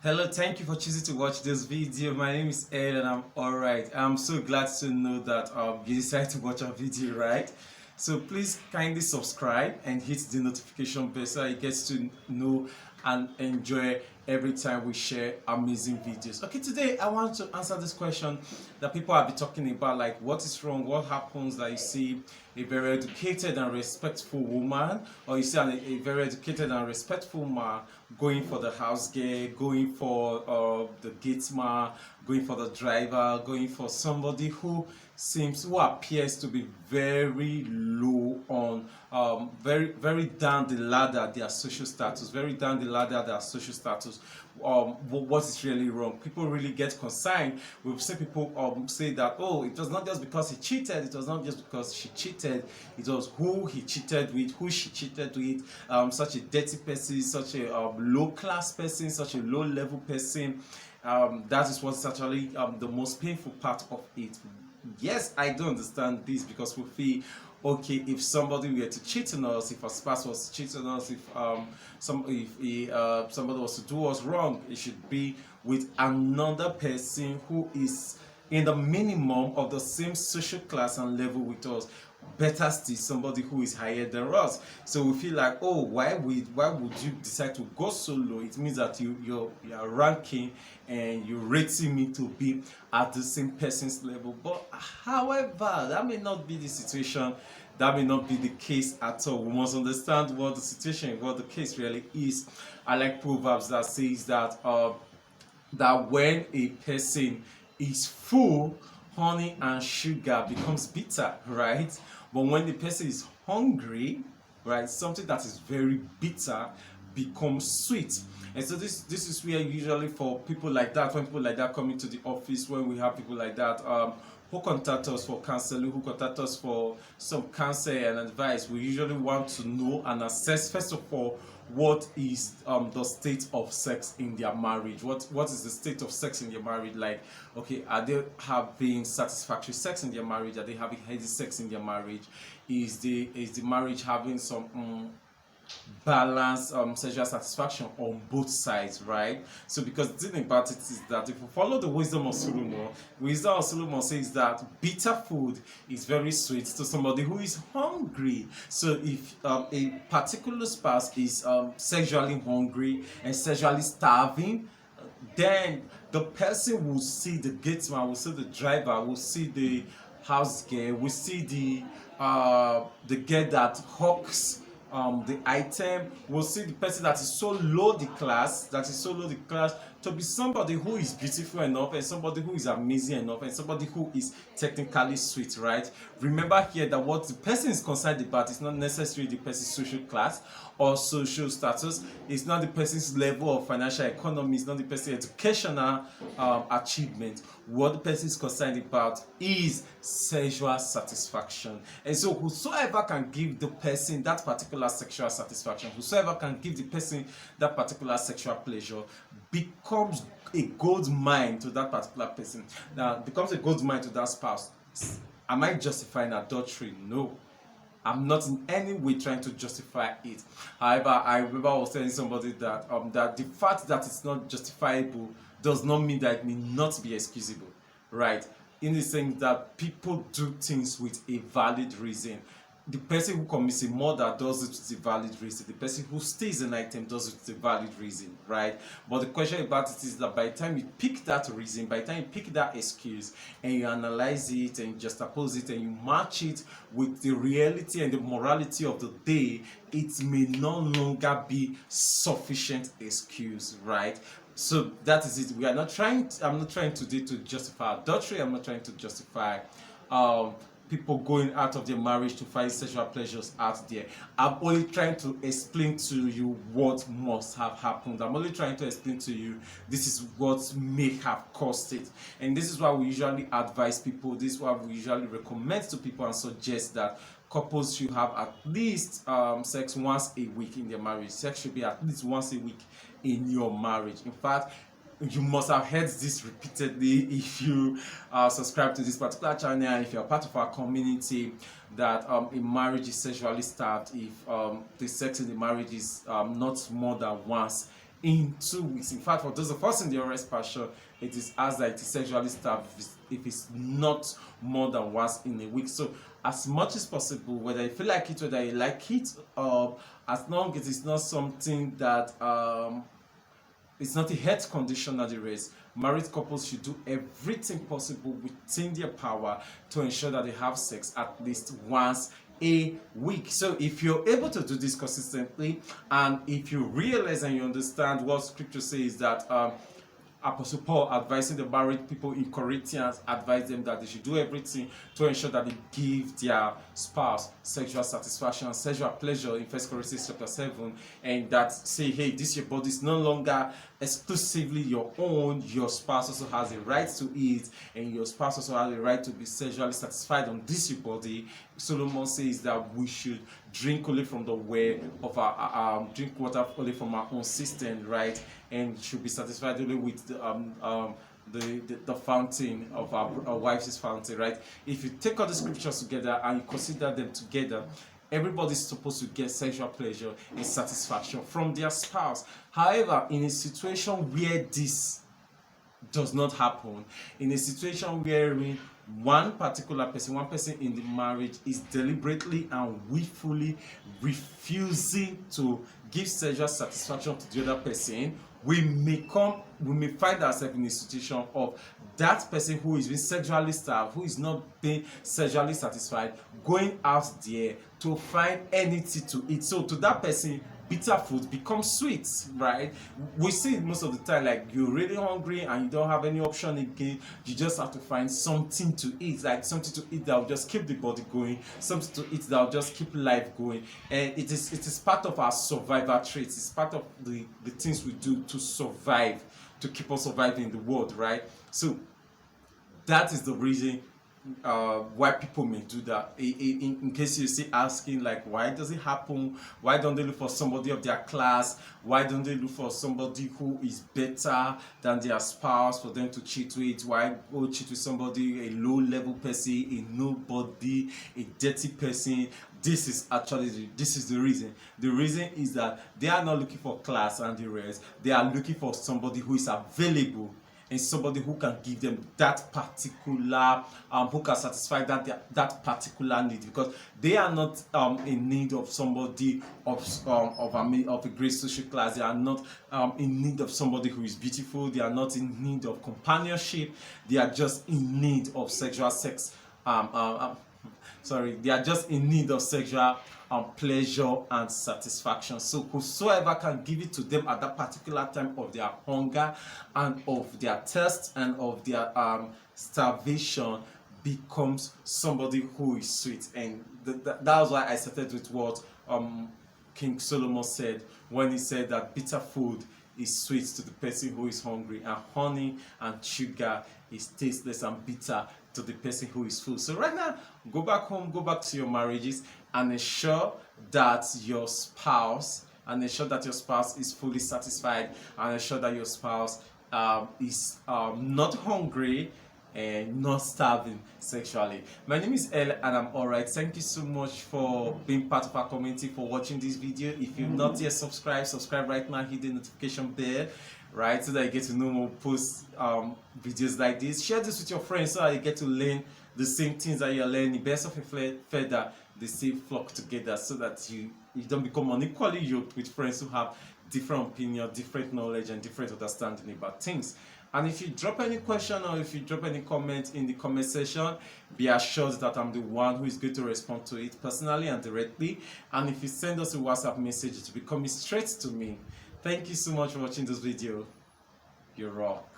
Hello, thank you for choosing to watch this video. My name is Ed and I'm alright. I'm so glad to know that you decided to watch our video, right? So please kindly subscribe and hit the notification bell so you get to know and enjoy every time we share amazing videos. Okay, today I want to answer this question that people have been talking about, like what is wrong, what happens that you see a very educated and respectful woman, or you see a very educated and respectful man going for the house girl, going for the gateman, going for the driver, going for somebody who appears to be very low on very down the ladder their social status, very down the ladder their social status. What is really wrong? People really get concerned. We've seen people say that, oh, it was not just because he cheated, it was not just because she cheated, it was who he cheated with, who she cheated with. Such a dirty person, such a low class person, such a low level person. That is what's actually the most painful part of it. Yes, I do understand this because we feel, okay, if somebody were to cheat on us, if a spouse was to cheat on us, if somebody was to do us wrong, it should be with another person who is in the minimum of the same social class and level with us. Better still, somebody who is higher than us. So we feel like, oh, why would you decide to go so low? It means that you are ranking and you're rating me to be at the same person's level. But however, that may not be the situation. That may not be the case at all. We must understand what the situation, what the case really is. I like proverbs that says that when a person is full, honey and sugar becomes bitter, right? But when the person is hungry, right, something that is very bitter becomes sweet. And so this is where usually for people like that, when people like that come into the office, when we have people like that who contact us for counseling, who contact us for some counsel and advice, we usually want to know and assess first of all what is the state of sex in their marriage. What is the state of sex in their marriage? Like, okay, are they having satisfactory sex in their marriage? Are they having healthy sex in their marriage? Is the marriage having some balance sexual satisfaction on both sides, right? So because the thing about it is that if we follow the wisdom of Solomon says that bitter food is very sweet to somebody who is hungry. So if a particular spouse is sexually hungry and sexually starving, then the person will see the gateman, will see the driver, will see the house girl, will see the girl that hawks the item, will see the person that is so low the class, to be somebody who is beautiful enough and somebody who is amazing enough and somebody who is technically sweet, right? Remember here that what the person is concerned about is not necessarily the person's social class or social status, it's not the person's level of financial economy, it's not the person's educational achievement. What the person is concerned about is sexual satisfaction. And so whosoever can give the person that particular sexual satisfaction, whosoever can give the person that particular sexual pleasure, becomes a gold mine to that particular person. Now, becomes a gold mine to that spouse. Am I justifying adultery? No. I'm not in any way trying to justify it. However, I remember I was telling somebody that the fact that it's not justifiable does not mean that it may not be excusable, right? In the sense that people do things with a valid reason. The person who commits a murder does it with a valid reason. The person who steals an item does it with a valid reason, right? But the question about it is that by the time you pick that reason, by the time you pick that excuse and you analyze it and you juxtapose it and you match it with the reality and the morality of the day, it may no longer be sufficient excuse, right? So that is it. I'm not trying today to justify adultery. I'm not trying to justify people going out of their marriage to find sexual pleasures out there. I'm only trying to explain to you what must have happened. I'm only trying to explain to you this is what may have caused it. And this is why we usually advise people, this is why we usually recommend to people and suggest that couples should have at least sex once a week in their marriage. Sex should be at least once a week in your marriage. In fact, you must have heard this repeatedly if you subscribe to this particular channel, if you're part of our community, that a marriage is sexually starved if the sex in the marriage is not more than once in 2 weeks. In fact, for those of us in the arrest passion, it is asked that it is sexually starved if it's not more than once in a week. So as much as possible, whether you feel like it, whether you like it, as long as it's not something that it's not a health condition at the race, married couples should do everything possible within their power to ensure that they have sex at least once a week. So if you're able to do this consistently, and if you realize and you understand what scripture says, that Apostle Paul advising the married people in Corinthians, advised them that they should do everything to ensure that they give their spouse sexual satisfaction, sexual pleasure in 1 Corinthians chapter 7, and that say, hey, this your body is no longer exclusively your own. Your spouse also has a right to eat, and your spouse also has a right to be sexually satisfied on this your body. Solomon says that we should drink only from the well of our drink water only from our own cistern, right? And should be satisfied only with the fountain of our wife's fountain, right? If you take all the scriptures together and you consider them together, everybody's supposed to get sexual pleasure and satisfaction from their spouse. However, in a situation where this does not happen, in a situation wherein one person in the marriage is deliberately and willfully refusing to give sexual satisfaction to the other person, we may find ourselves in a situation of that person who is being sexually starved, who is not being sexually satisfied, going out there to find anything to eat. So to that person, bitter food becomes sweet, right? We see it most of the time, like you're really hungry and you don't have any option again, you just have to find something to eat, like something to eat that will just keep the body going, something to eat that will just keep life going. And it is part of our survival traits. It's part of the things we do to survive, to keep us surviving in the world, right? So that is the reason why people may do that. In case you're still asking, like, why does it happen? Why don't they look for somebody of their class? Why don't they look for somebody who is better than their spouse for them to cheat with? Why go cheat with somebody, a low-level person, a nobody, a dirty person? This is the reason. The reason is that they are not looking for class and the rest. They are looking for somebody who is available, and somebody who can give them that particular, who can satisfy that particular need, because they are not in need of somebody of a great social class. They are not in need of somebody who is beautiful. They are not in need of companionship. They are just in need of sexual sex. They are just in need of sexual pleasure and satisfaction. So whosoever can give it to them at that particular time of their hunger and of their thirst and of their starvation becomes somebody who is sweet. And that's why I started with what King Solomon said when he said that bitter food is sweet to the person who is hungry, and honey and sugar is tasteless and bitter to the person who is full. So right now, go back home, go back to your marriages, and ensure that your spouse is fully satisfied, and ensure that your spouse is not hungry and not starving sexually. My name is El, and I'm alright. Thank you so much for being part of our community, for watching this video. If you've not yet subscribe right now, hit the notification bell, right, so that you get to know more post videos like this. Share this with your friends so that you get to learn the same things that you're learning. Best of a feather, they say flock together, so that you don't become unequally yoked with friends who have different opinion, different knowledge, and different understanding about things. And if you drop any question or if you drop any comment in the comment section, be assured that I'm the one who is going to respond to it personally and directly. And if you send us a WhatsApp message, it will be coming straight to me. Thank you so much for watching this video. You rock.